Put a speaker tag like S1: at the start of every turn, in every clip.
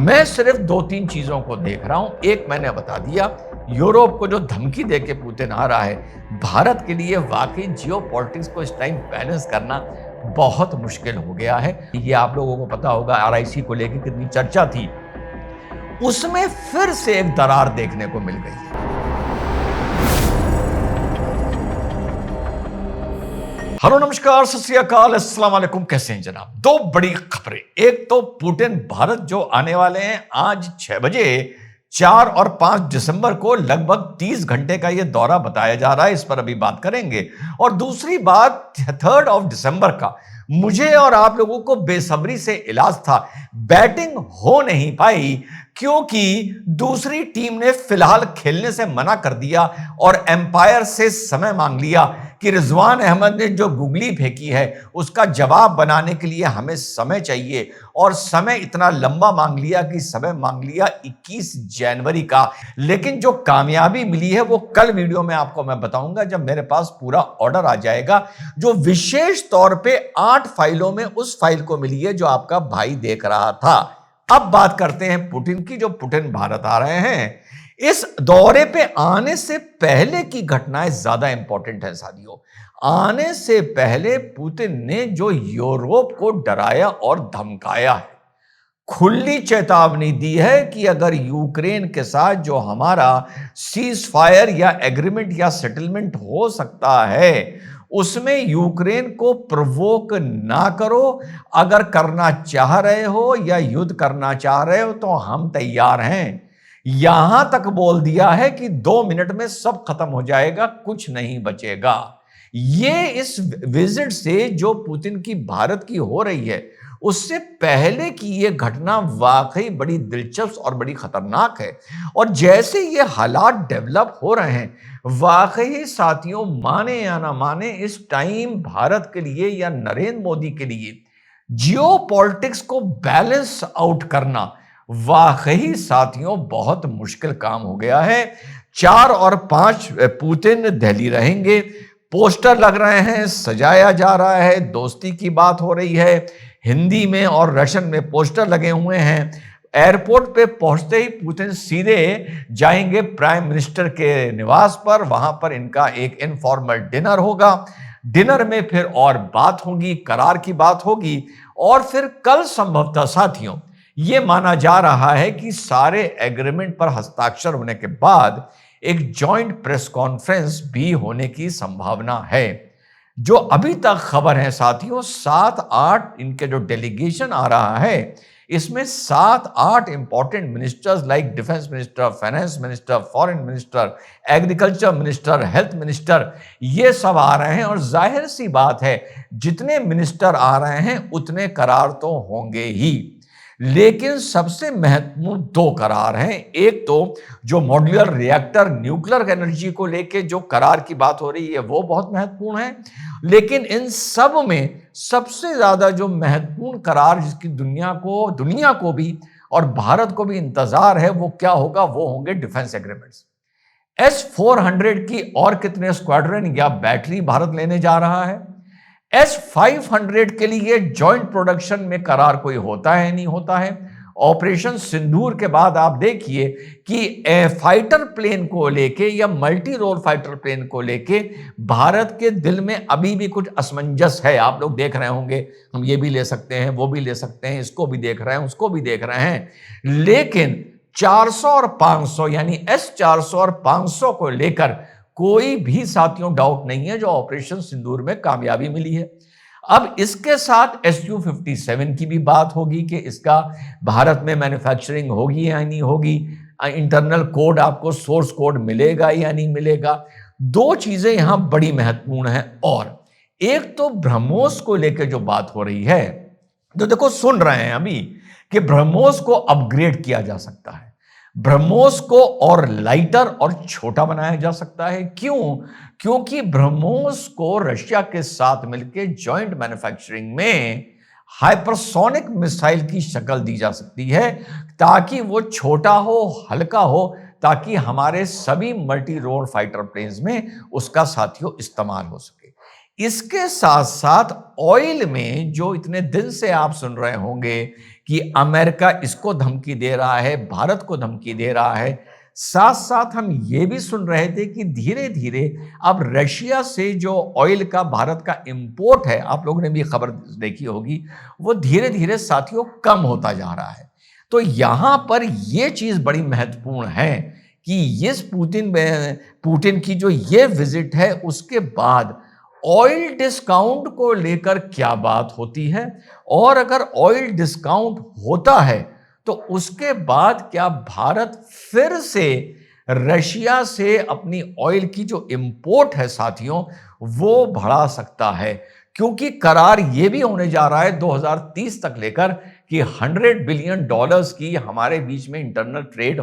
S1: मैं सिर्फ दो तीन चीजों को देख रहा हूं। एक मैंने बता दिया, यूरोप को जो धमकी देके पुतिन आ रहा है, भारत के लिए वाकई जियो पॉलिटिक्स को इस टाइम बैलेंस करना बहुत मुश्किल हो गया है। ये आप लोगों को पता होगा, आरआईसी को लेकर कितनी चर्चा थी, उसमें फिर से एक दरार देखने को मिल गई है। हेलो, नमस्कार, सत श्री अकाल, अस्सलाम वालेकुम। कैसे हैं जनाब? दो बड़ी खबरें। एक तो पुतिन भारत जो आने वाले हैं आज 6 बजे, 4 और 5 दिसंबर को लगभग 30 घंटे का यह दौरा बताया जा रहा है, इस पर अभी बात करेंगे। और दूसरी बात 3 दिसंबर का मुझे और आप लोगों को बेसब्री से इलाज था, बैटिंग हो नहीं पाई क्योंकि दूसरी टीम ने फिलहाल खेलने से मना कर दिया और एम्पायर से समय मांग लिया कि रिजवान अहमद ने जो गुगली फेंकी है उसका जवाब बनाने के लिए हमें समय चाहिए। और समय इतना लंबा मांग लिया कि समय मांग लिया 21 जनवरी का। लेकिन जो कामयाबी मिली है वो कल वीडियो में आपको मैं बताऊंगा, जब मेरे पास पूरा ऑर्डर आ जाएगा, जो विशेष तौर पे 8 फाइलों में उस फाइल को मिली है जो आपका भाई देख रहा था। अब बात करते हैं पुतिन की। जो पुतिन भारत आ रहे हैं, इस दौरे पे आने से पहले की घटनाएं ज्यादा इंपॉर्टेंट है साथियों। आने से पहले पुतिन ने जो यूरोप को डराया और धमकाया है, खुली चेतावनी दी है कि अगर यूक्रेन के साथ जो हमारा सीज फायर या एग्रीमेंट या सेटलमेंट हो सकता है उसमें यूक्रेन को प्रवोक ना करो। अगर करना चाह रहे हो या युद्ध करना चाह रहे हो तो हम तैयार हैं। यहां तक बोल दिया है कि 2 मिनट में सब खत्म हो जाएगा, कुछ नहीं बचेगा। ये इस विजिट से जो पुतिन की भारत की हो रही है उससे पहले की ये घटना वाकई बड़ी दिलचस्प और बड़ी खतरनाक है। और जैसे ये हालात डेवलप हो रहे हैं, वाकई साथियों, माने या ना माने, इस टाइम भारत के लिए या नरेंद्र मोदी के लिए जियो पॉलिटिक्स को बैलेंस आउट करना वाकई साथियों बहुत मुश्किल काम हो गया है। 4 और 5 पुतिन दिल्ली रहेंगे, पोस्टर लग रहे हैं, सजाया जा रहा है, दोस्ती की बात हो रही है, हिंदी में और रशियन में पोस्टर लगे हुए हैं। एयरपोर्ट पे पहुंचते ही पुतिन सीधे जाएंगे प्राइम मिनिस्टर के निवास पर, वहां पर इनका एक इनफॉर्मल डिनर होगा। डिनर में फिर और बात होगी, करार की बात होगी। और फिर कल संभवतः साथियों यह माना जा रहा है कि सारे एग्रीमेंट पर हस्ताक्षर होने के बाद एक जॉइंट प्रेस कॉन्फ्रेंस भी होने की संभावना है। जो अभी तक खबर है साथियों, 7-8 इनके जो डेलीगेशन आ रहा है, इसमें 7-8 important ministers like defence minister, finance minister, foreign minister, agriculture minister, health minister, ये सब आ रहे हैं। और जाहिर सी बात है, जितने मिनिस्टर आ रहे हैं उतने करार तो होंगे ही। लेकिन सबसे महत्वपूर्ण 2 करार हैं। एक तो जो मॉड्यूलर रिएक्टर न्यूक्लियर एनर्जी को लेके जो करार की बात हो रही है वो बहुत महत्वपूर्ण है। लेकिन इन सब में सबसे ज्यादा जो महत्वपूर्ण करार जिसकी दुनिया को भी और भारत को भी इंतजार है, वो क्या होगा? वो होंगे डिफेंस एग्रीमेंट्स। S-400 की और कितने स्क्वाड्रन या बैटरी भारत लेने जा रहा है? S-500 के लिए जॉइंट प्रोडक्शन में करार कोई होता है, नहीं होता है? ऑपरेशन सिंदूर के बाद आप देखिए कि फाइटर प्लेन को लेके या मल्टी रोल फाइटर प्लेन को लेके भारत के दिल में अभी भी कुछ असमंजस है। आप लोग देख रहे होंगे, हम ये भी ले सकते हैं, वो भी ले सकते हैं, इसको भी देख रहे हैं, उसको भी देख रहे हैं। लेकिन 400 और 500 यानी S-400 और 500 को लेकर कोई भी साथियों डाउट नहीं है जो ऑपरेशन सिंदूर में कामयाबी मिली है। अब इसके साथ Su-57 की भी बात होगी कि इसका भारत में मैन्युफैक्चरिंग होगी या नहीं होगी, इंटरनल कोड आपको सोर्स कोड मिलेगा या नहीं मिलेगा। 2 चीजें यहां बड़ी महत्वपूर्ण हैं। और एक तो ब्रह्मोस को लेकर जो बात हो रही है, तो देखो, सुन रहे हैं अभी कि ब्रह्मोस को अपग्रेड किया जा सकता है, ब्रह्मोस को और लाइटर और छोटा बनाया जा सकता है। क्यों? क्योंकि ब्रह्मोस को रशिया के साथ मिलकर जॉइंट मैन्युफैक्चरिंग में हाइपरसोनिक मिसाइल की शक्ल दी जा सकती है, ताकि वो छोटा हो, हल्का हो, ताकि हमारे सभी मल्टी रोल फाइटर प्लेन्स में उसका साथियों इस्तेमाल हो सके। इसके साथ साथ ऑयल में जो इतने दिन से आप सुन रहे होंगे कि अमेरिका इसको धमकी दे रहा है, भारत को धमकी दे रहा है। साथ साथ हम ये भी सुन रहे थे कि धीरे धीरे अब रशिया से जो ऑयल का भारत का इंपोर्ट है, आप लोगों ने भी खबर देखी होगी, वो धीरे धीरे साथियों कम होता जा रहा है। तो यहां पर यह चीज बड़ी महत्वपूर्ण है कि इस पुतिन की जो ये विजिट है उसके बाद ऑयल डिस्काउंट को लेकर क्या बात होती है, और अगर ऑयल डिस्काउंट होता है तो उसके बाद क्या भारत फिर से रशिया से अपनी ऑयल की जो इंपोर्ट है साथियों वो बढ़ा सकता है। क्योंकि करार यह भी होने जा रहा है 2030 तक लेकर कि $100 बिलियन की हमारे बीच में इंटरनल ट्रेड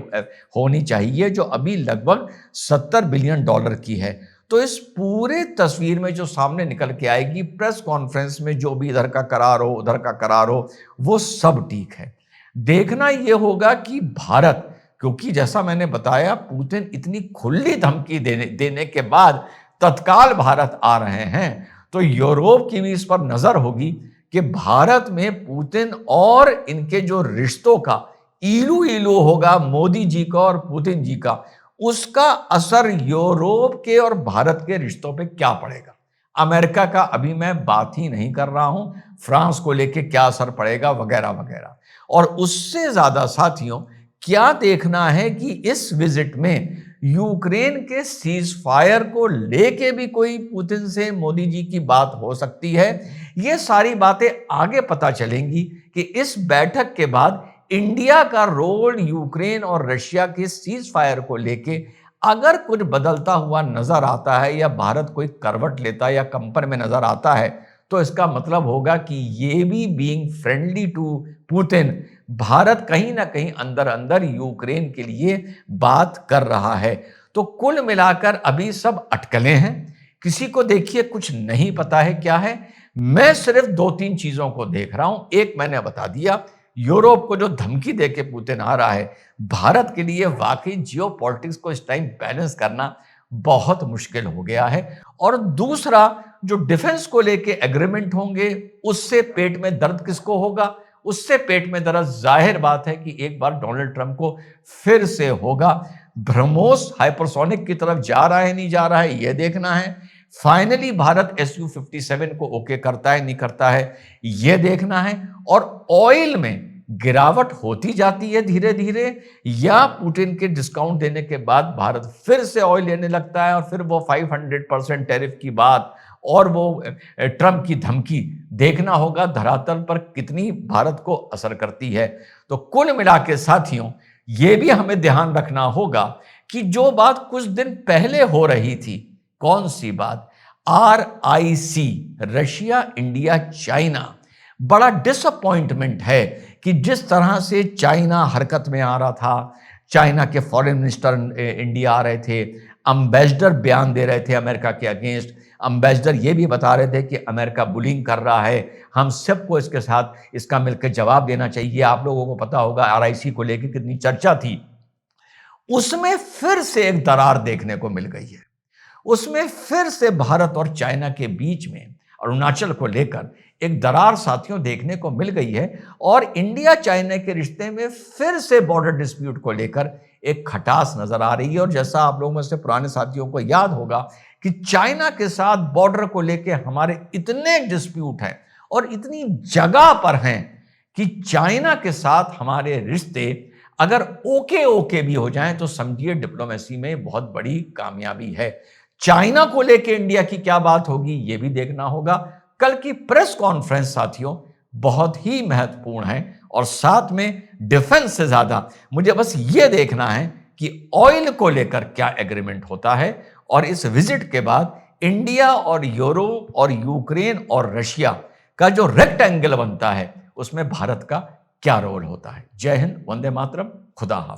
S1: होनी चाहिए, जो अभी लगभग $70 बिलियन की है। तो इस पूरे तस्वीर में जो सामने निकल के आएगी प्रेस कॉन्फ्रेंस में, जो भी इधर का करार हो उधर का करार हो, वो सब ठीक है। देखना यह होगा कि भारत, क्योंकि जैसा मैंने बताया पुतिन इतनी खुली धमकी देने के बाद तत्काल भारत आ रहे हैं, तो यूरोप की भी इस पर नजर होगी कि भारत में पुतिन और इनके जो रिश्तों का इलू इलू होगा, मोदी जी का और पुतिन जी का, उसका असर यूरोप के और भारत के रिश्तों पे क्या पड़ेगा। अमेरिका का अभी मैं बात ही नहीं कर रहा हूं, फ्रांस को लेके क्या असर पड़ेगा वगैरह वगैरह। और उससे ज्यादा साथियों क्या देखना है कि इस विजिट में यूक्रेन के सीज फायर को लेके भी कोई पुतिन से मोदी जी की बात हो सकती है। ये सारी बातें आगे पता चलेंगी कि इस बैठक के बाद इंडिया का रोल यूक्रेन और रशिया के सीज फायर को लेके अगर कुछ बदलता हुआ नजर आता है या भारत कोई करवट लेता या कंपन में नजर आता है, तो इसका मतलब होगा कि ये भी being friendly to Putin, Bharat कहीं ना कहीं अंदर अंदर यूक्रेन के लिए बात कर रहा है। तो कुल मिलाकर अभी सब अटकलें हैं, किसी को देखिए कुछ नहीं पता है क्या है। मैं सिर्फ 2-3 चीजों को देख रहा हूं। एक मैंने बता दिया, यूरोप को जो धमकी देके पुतिन आ रहा है, भारत के लिए वाकई जियोपॉलिटिक्स को इस टाइम बैलेंस करना बहुत मुश्किल हो गया है। और दूसरा, जो डिफेंस को लेके एग्रीमेंट होंगे, उससे पेट में दर्द किसको होगा? उससे पेट में दर्द जाहिर बात है कि एक बार डोनाल्ड ट्रंप को फिर से होगा। ब्रह्मोस हाइपरसोनिक की तरफ जा रहा है नहीं जा रहा है, यह देखना है। फाइनली भारत Su-57 को ओके करता है नहीं करता है, यह देखना है। और ऑयल में गिरावट होती जाती है धीरे धीरे, या पुतिन के डिस्काउंट देने के बाद भारत फिर से ऑयल लेने लगता है, और फिर वो 500% टैरिफ की बात और वो ट्रंप की धमकी, देखना होगा धरातल पर कितनी भारत को असर करती है। तो कुल मिला के साथियों ये भी हमें ध्यान रखना होगा कि जो बात कुछ दिन पहले हो रही थी, कौन सी बात? RIC, रशिया इंडिया चाइना, बड़ा डिसअपॉइंटमेंट है कि जिस तरह से चाइना हरकत में आ रहा था, चाइना के फॉरेन मिनिस्टर इंडिया आ रहे थे, एम्बेसडर बयान दे रहे थे अमेरिका के अगेंस्ट, एम्बेसडर ये भी बता रहे थे कि अमेरिका बुलिंग कर रहा है, हम सबको इसके साथ इसका मिलकर जवाब देना चाहिए। आप लोगों को पता होगा RIC को लेकर कितनी चर्चा थी। उसमें फिर से एक दरार देखने को मिल गई है। उसमें फिर से भारत और चाइना के बीच में अरुणाचल को लेकर एक दरार साथियों देखने को मिल गई है, और इंडिया चाइना के रिश्ते में फिर से बॉर्डर डिस्प्यूट को लेकर एक खटास नजर आ रही है। और जैसा आप लोगों में से पुराने साथियों को याद होगा कि चाइना के साथ बॉर्डर को लेकर हमारे इतने डिस्प्यूट हैं और इतनी जगह पर हैं कि चाइना के साथ हमारे रिश्ते अगर ओके ओके भी हो जाएं तो समझिए डिप्लोमेसी में बहुत बड़ी कामयाबी है। चाइना को लेकर इंडिया की क्या बात होगी ये भी देखना होगा। कल की प्रेस कॉन्फ्रेंस साथियों बहुत ही महत्वपूर्ण है, और साथ में डिफेंस से ज्यादा मुझे बस ये देखना है कि ऑयल को लेकर क्या एग्रीमेंट होता है, और इस विजिट के बाद इंडिया और यूरोप और यूक्रेन और रशिया का जो रेक्टेंगल बनता है उसमें भारत का क्या रोल होता है। जय हिंद, वंदे मातरम, खुदा हाफिज।